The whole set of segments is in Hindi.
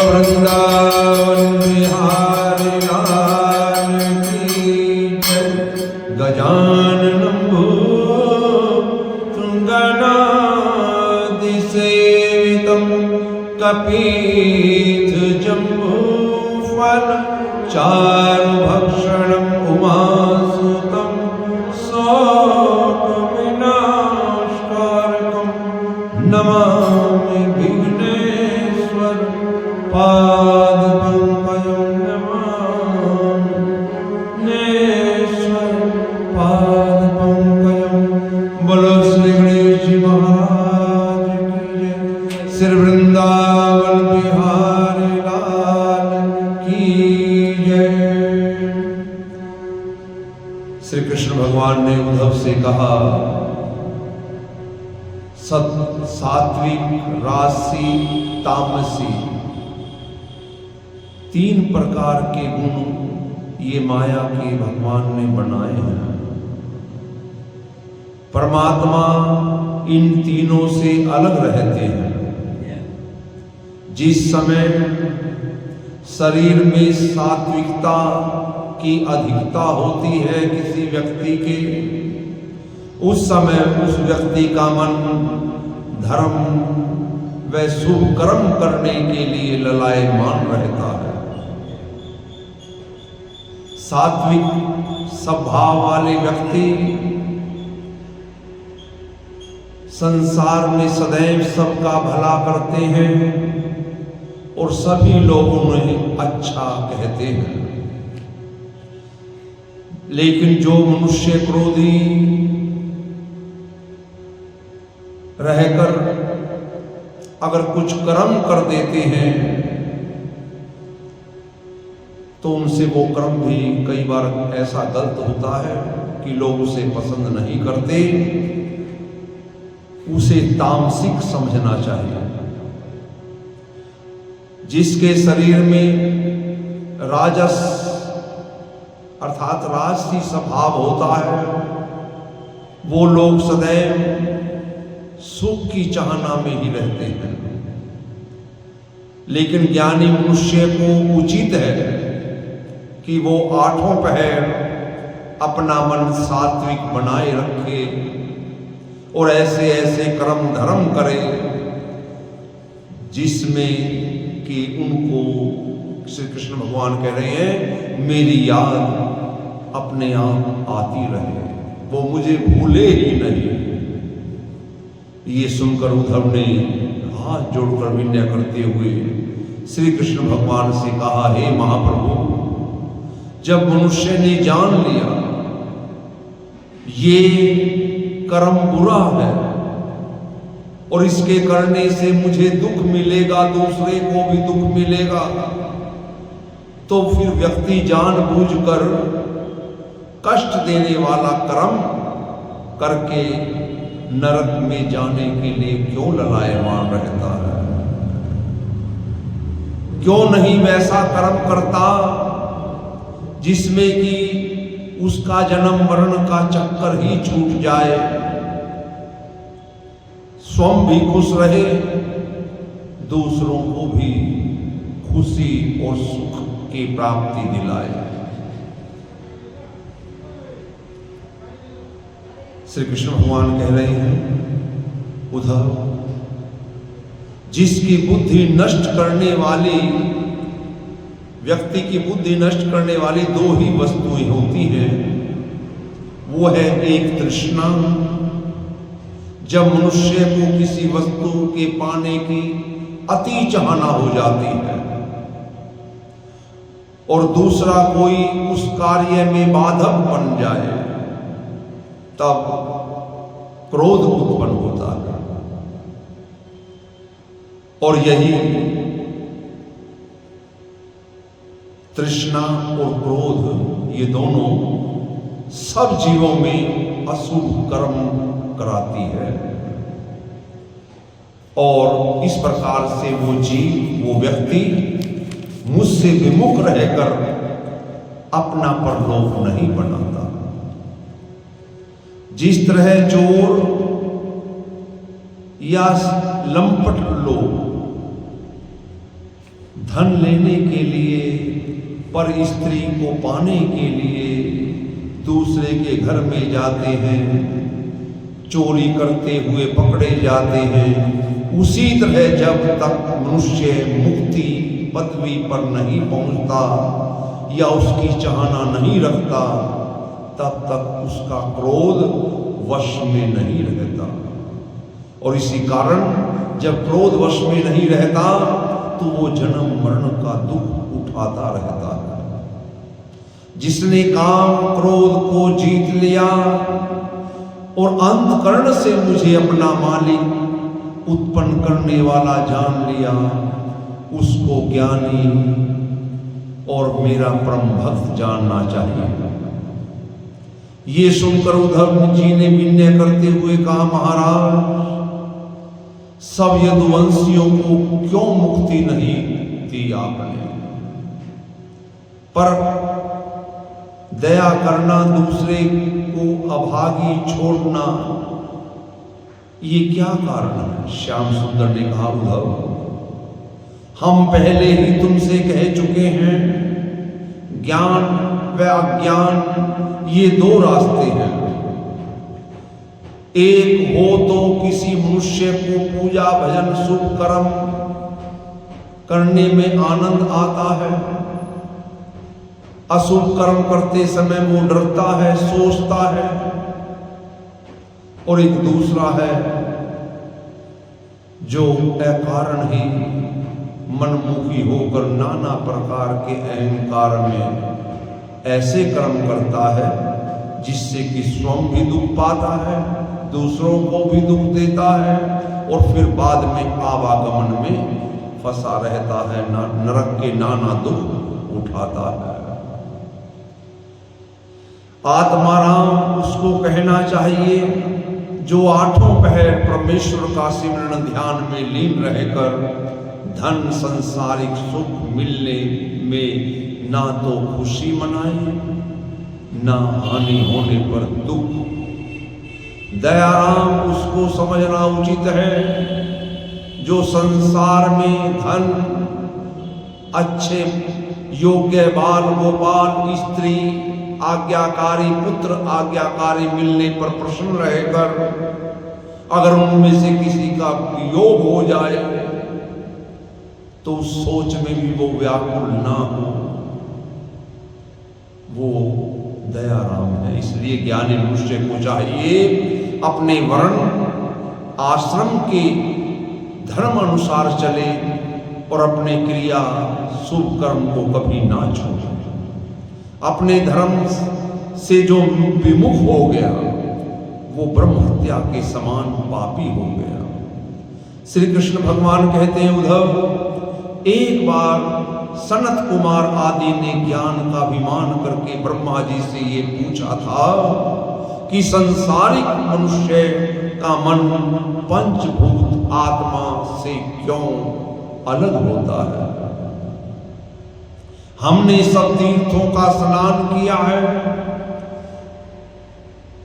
वृंदावन बिहारी लाल की जय। गजाननं भूतगणाधिसेवितं कपित्थजम्बूफलं चारुभक्षणम् उमासुतं शोकविनाशकारकं नमामि विघ्नेश्वर पादपङ्कजं नमामि विघ्नेश्वर पादपङ्कजं। बोलो श्री गणेश जी महाराज की जय। श्री वृंदावन बिहारी लाल की जय। श्री कृष्ण भगवान ने उद्धव से कहा, सात्विक, राजसी, तामसी, तीन प्रकार के गुण ये माया के भगवान ने बनाए हैं। परमात्मा इन तीनों से अलग रहते हैं। जिस समय शरीर में सात्विकता की अधिकता होती है किसी व्यक्ति के, उस समय उस व्यक्ति का मन धर्म व शुभ कर्म करने के लिए ललायमान रहता है। सात्विक स्वभाव वाले व्यक्ति संसार में सदैव सबका भला करते हैं और सभी लोग उन्हें अच्छा कहते हैं। लेकिन जो मनुष्य क्रोधी रहकर अगर कुछ कर्म कर देते हैं तो उनसे वो कर्म भी कई बार ऐसा गलत होता है कि लोग उसे पसंद नहीं करते। उसे तामसिक समझना चाहिए। जिसके शरीर में राजस अर्थात राजसी स्वभाव होता है, वो लोग सदैव सुख की चाहना में ही रहते हैं। लेकिन ज्ञानी मनुष्य को उचित है कि वो आठों पहर अपना मन सात्विक बनाए रखे और ऐसे ऐसे कर्म धर्म करे जिसमें कि उनको श्री कृष्ण भगवान कह रहे हैं मेरी याद अपने आप आती रहे, वो मुझे भूले ही नहीं। ये सुनकर उद्धव ने हाथ जोड़कर विनय करते हुए श्री कृष्ण भगवान से कहा, हे महाप्रभु, जब मनुष्य ने जान लिया ये कर्म बुरा है और इसके करने से मुझे दुख मिलेगा, दूसरे को भी दुख मिलेगा, तो फिर व्यक्ति जानबूझकर कष्ट देने वाला कर्म करके नरक में जाने के लिए क्यों ललायमान रहता है? क्यों नहीं वैसा कर्म करता जिसमें कि उसका जन्म मरण का चक्कर ही छूट जाए, स्वयं भी खुश रहे, दूसरों को भी खुशी और सुख की प्राप्ति दिलाए। श्री कृष्ण भगवान कह रहे हैं, उद्धव, जिसकी बुद्धि नष्ट करने वाली, व्यक्ति की बुद्धि नष्ट करने वाली दो ही वस्तुएं होती हैं। वो है एक तृष्णा, जब मनुष्य को किसी वस्तु के पाने की अति चाहना हो जाती है, और दूसरा कोई उस कार्य में बाधक बन जाए, तब क्रोध उत्पन्न होता है। और यही तृष्णा और क्रोध, ये दोनों सब जीवों में अशुभ कर्म कराती है, और इस प्रकार से वो जीव, वो व्यक्ति मुझसे विमुख रहकर अपना परलोक नहीं बनाता। जिस तरह चोर या लंपट लोग धन लेने के लिए, पर स्त्री को पाने के लिए दूसरे के घर में जाते हैं, चोरी करते हुए पकड़े जाते हैं, उसी तरह जब तक मनुष्य मुक्ति पदवी पर नहीं पहुंचता या उसकी चाहना नहीं रखता, तब तक उसका क्रोध वश में नहीं रहता। और इसी कारण जब क्रोध वश में नहीं रहता तो वो जन्म मरण का दुख उठाता रहता है। जिसने काम क्रोध को जीत लिया और अंतकरण से मुझे अपना मालिक उत्पन्न करने वाला जान लिया, उसको ज्ञानी और मेरा परम भक्त जानना चाहिए। ये सुनकर उद्धव जी ने विनय करते हुए कहा, महाराज, सब यदुवंशियों को क्यों मुक्ति नहीं दी आपने? पर दया करना, दूसरे को अभागी छोड़ना, ये क्या कारण है? श्याम सुंदर ने कहा, उद्धव, हम पहले ही तुमसे कह चुके हैं, ज्ञान व अज्ञान ये दो रास्ते हैं। एक हो तो किसी मनुष्य को पूजा भजन शुभ कर्म करने में आनंद आता है, अशुभ कर्म करते समय वो डरता है, सोचता है। और एक दूसरा है जो अकारण ही मनमुखी होकर नाना प्रकार के अहंकार में ऐसे कर्म करता है जिससे कि स्वयं भी दुख पाता है, दूसरों को भी दुख देता है, और फिर बाद में आवागमन में फंसा रहता है, नरक के नाना दुख उठाता है। आत्माराम उसको कहना चाहिए जो आठों पहर परमेश्वर का सिमरन ध्यान में लीन रहकर धन संसारिक सुख मिलने में ना तो खुशी मनाए, ना हानि होने पर दुख। दयाराम उसको समझना उचित है जो संसार में धन, अच्छे योग्य बाल गोपाल, स्त्री, आज्ञाकारी पुत्र, आज्ञाकारी मिलने पर प्रसन्न रहकर अगर उनमें से किसी का वियोग हो जाए तो उस सोच में भी वो व्याकुल ना हो, वो दयाराम है। इसलिए ज्ञानी मनुष्य को चाहिए अपने वर्ण आश्रम के धर्म अनुसार चले और अपने क्रिया शुभ कर्म को कभी ना छोड़े। अपने धर्म से जो विमुख हो गया वो ब्रह्म हत्या के समान पापी हो गया। श्री कृष्ण भगवान कहते हैं, उद्धव, एक बार सनत कुमार आदि ने ज्ञान का अभिमान करके ब्रह्मा जी से ये पूछा था कि संसारिक मनुष्य का मन पंचभूत आत्मा से क्यों अलग होता है? हमने सब तीर्थों का स्नान किया है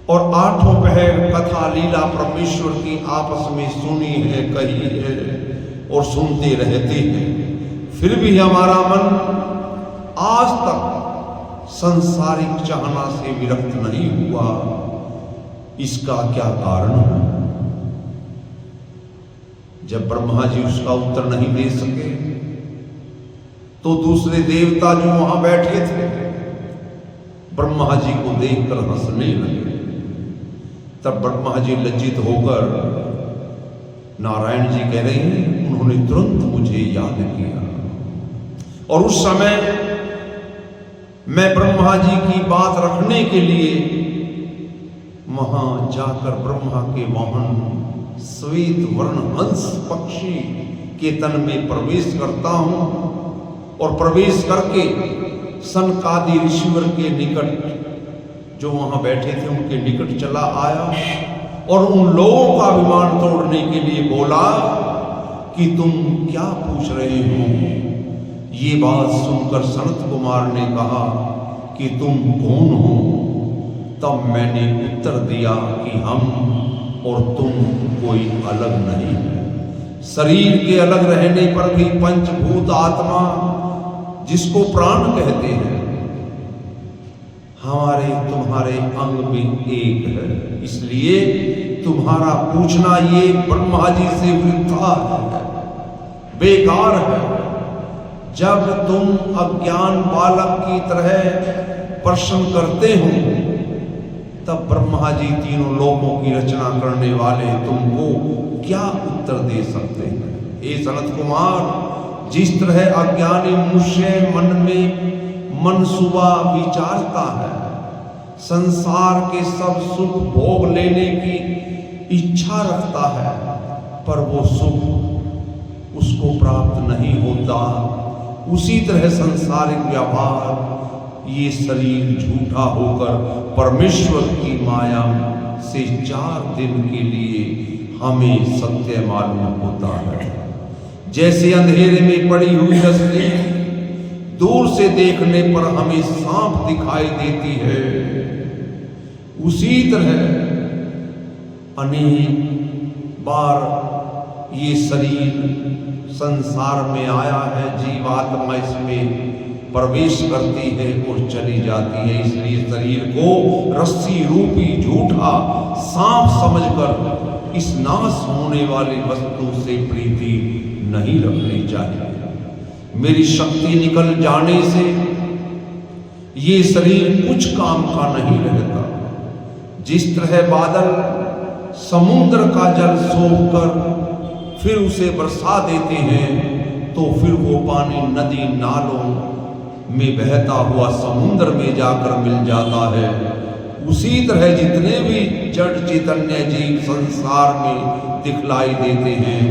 और आठों पहर कथा लीला परमेश्वर की आपस में सुनी है, कही है और सुनते रहते हैं, फिर भी हमारा मन आज तक संसारिक चाहना से विरक्त नहीं हुआ। इसका क्या कारण है? जब ब्रह्मा जी उसका उत्तर नहीं दे सके तो दूसरे देवता जो वहां बैठे थे ब्रह्मा जी को देखकर हंसने लगे। तब ब्रह्मा जी लज्जित होकर, नारायण जी कह रहे हैं, उन्होंने तुरंत मुझे याद किया और उस समय मैं ब्रह्मा जी की बात रखने के लिए वहां जाकर ब्रह्मा के वाहन श्वेत वर्ण हंस पक्षी के तन में प्रवेश करता हूं और प्रवेश करके सनकादि ऋषिवर के निकट जो वहां बैठे थे उनके निकट चला आया और उन लोगों का अभिमान तोड़ने के लिए बोला कि तुम क्या पूछ रहे हो। ये बात सुनकर सनत कुमार ने कहा कि तुम कौन हो। तब मैंने उत्तर दिया कि हम और तुम कोई अलग नहीं है। शरीर के अलग रहने पर भी पंचभूत आत्मा जिसको प्राण कहते हैं, हमारे तुम्हारे अंग में एक है। इसलिए तुम्हारा पूछना ये ब्रह्मा जी से वृथा है, बेकार है। जब तुम अज्ञान बालक की तरह प्रश्न करते हो तब ब्रह्मा जी तीनों लोकों की रचना करने वाले तुमको क्या उत्तर दे सकते हैं। हे सनत कुमार, जिस तरह अज्ञानी मनुष्य मन में मनसूबा विचारता है, संसार के सब सुख भोग लेने की इच्छा रखता है, पर वो सुख उसको प्राप्त नहीं होता, उसी तरह संसारिक व्यवहार ये शरीर झूठा होकर परमेश्वर की माया से 4 दिन के लिए हमें सत्य मालूम होता है। जैसे अंधेरे में पड़ी हुई रस्सी दूर से देखने पर हमें सांप दिखाई देती है, उसी तरह अनेक बार ये शरीर संसार में आया है, जीवात्मा इसमें प्रवेश करती है और चली जाती है। इसलिए शरीर को रस्सी रूपी झूठा सांप समझकर इस नाश होने वाली वस्तु से प्रीति नहीं रखनी चाहिए। मेरी शक्ति निकल जाने से ये शरीर कुछ काम का नहीं रहता। जिस तरह बादल समुद्र का जल सोखकर फिर उसे बरसा देते हैं तो फिर वो पानी नदी नालों में बहता हुआ समुद्र में जाकर मिल जाता है, उसी तरह जितने भी जड़ चैतन्य जीव संसार में दिखलाई देते हैं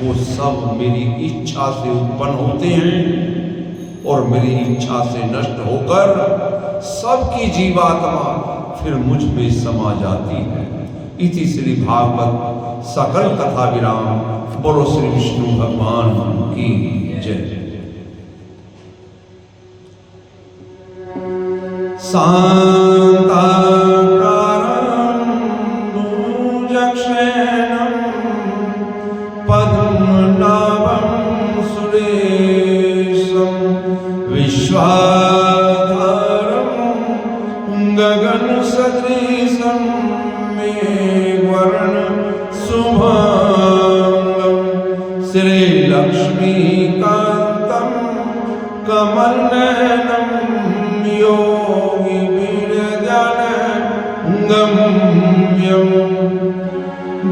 वो सब मेरी इच्छा से उत्पन्न होते हैं और मेरी इच्छा से नष्ट होकर सबकी जीवात्मा फिर मुझ में समा जाती है। इति श्री भागवत सकल कथा विराम। बोलो श्री विष्णु भगवान की जय। शांताकारं भुजगशयनं पद्मनाभं सुरेशं विश्वाधारं गगनसदृशं मेघवर्णं शुभांगं श्रीलक्ष्मीकान्तं कमलनयनं गम्यं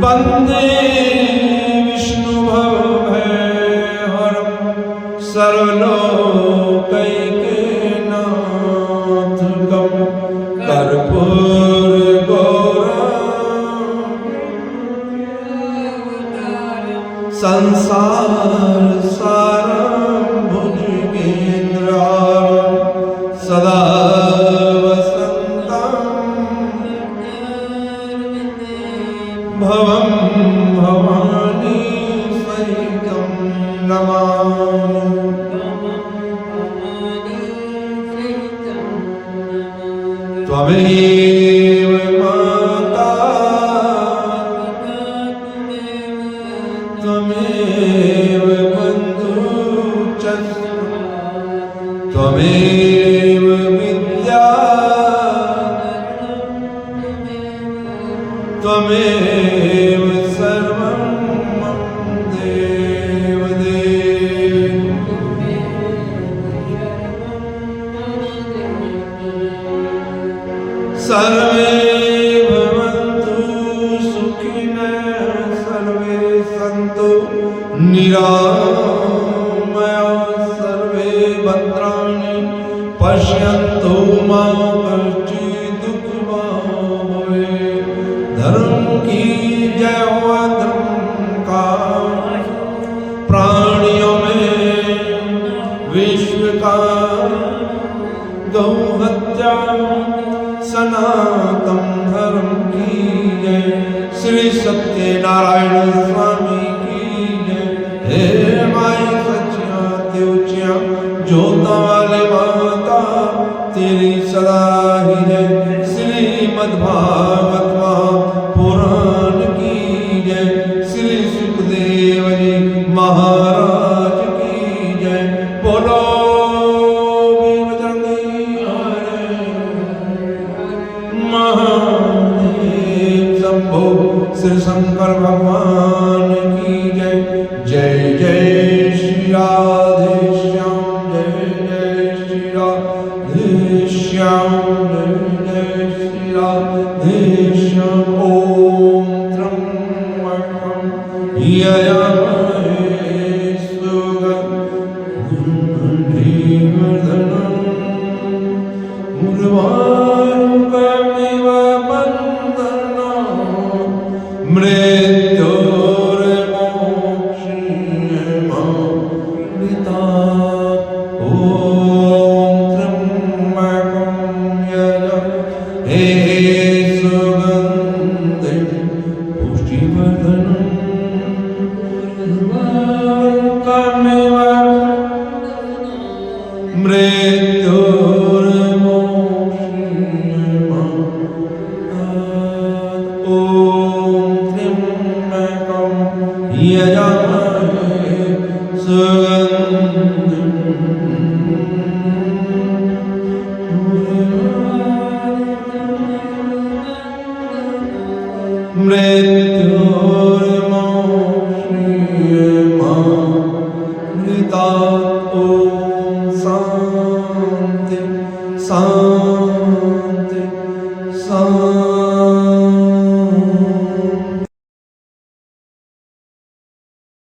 वन्दे विष्णुभवभयहरं सर्वलोकैकनाथकं कर्पूरगौरं संसारसारं भुजगेन्द्रहारं सदा भवं भवानी सहितं नमामि। त्वमेव माता त्वमेव बन्धुश्च त्वमेव विद्या त्वमेव सर्वं मम देव देव। सर्वे भवन्तु सुखिनः सर्वे सन्तु निरामयाः सर्वे भद्राणि पश्यन्तु मा कश्चित् दुःखभाग् भवेत्। धर्म की जय हो धर्म का प्राणियों में विश्व का गौ हत्या सनातन धर्म की जय। श्री सत्यनारायण स्वामी की जय। हे माई सच्चिया त्योचिया जोता वाले माता तेरी सदा ही जय। श्रीमद्भागवत महापुराण की जय। श्री सुखदेव जी महाराज की जय। बोलो श्री शंकर भगवान की जय। जय जय श्री राधे श्याम जय जय श्री राधे श्याम जय जय श्री राधे श्याम। ओम त्र्यंबकं यजामहे सुगन्धिं वर्धनम् उर्वारुकमिव बन्धनात् मृत्योर्मोक्षीयमामृतात्। ॐ त्र्यंबकं यजामहे सुगन्धिं पुष्टिवर्धनम् उर्वारुकमिव मृत्योर्मोक्षीयमामृतात्। ॐ त्र्यंबकं यजामहे सुगन्धिं मृत्योर्मोक्षीयमामृतात्। ॐ शान्ति शान्ति।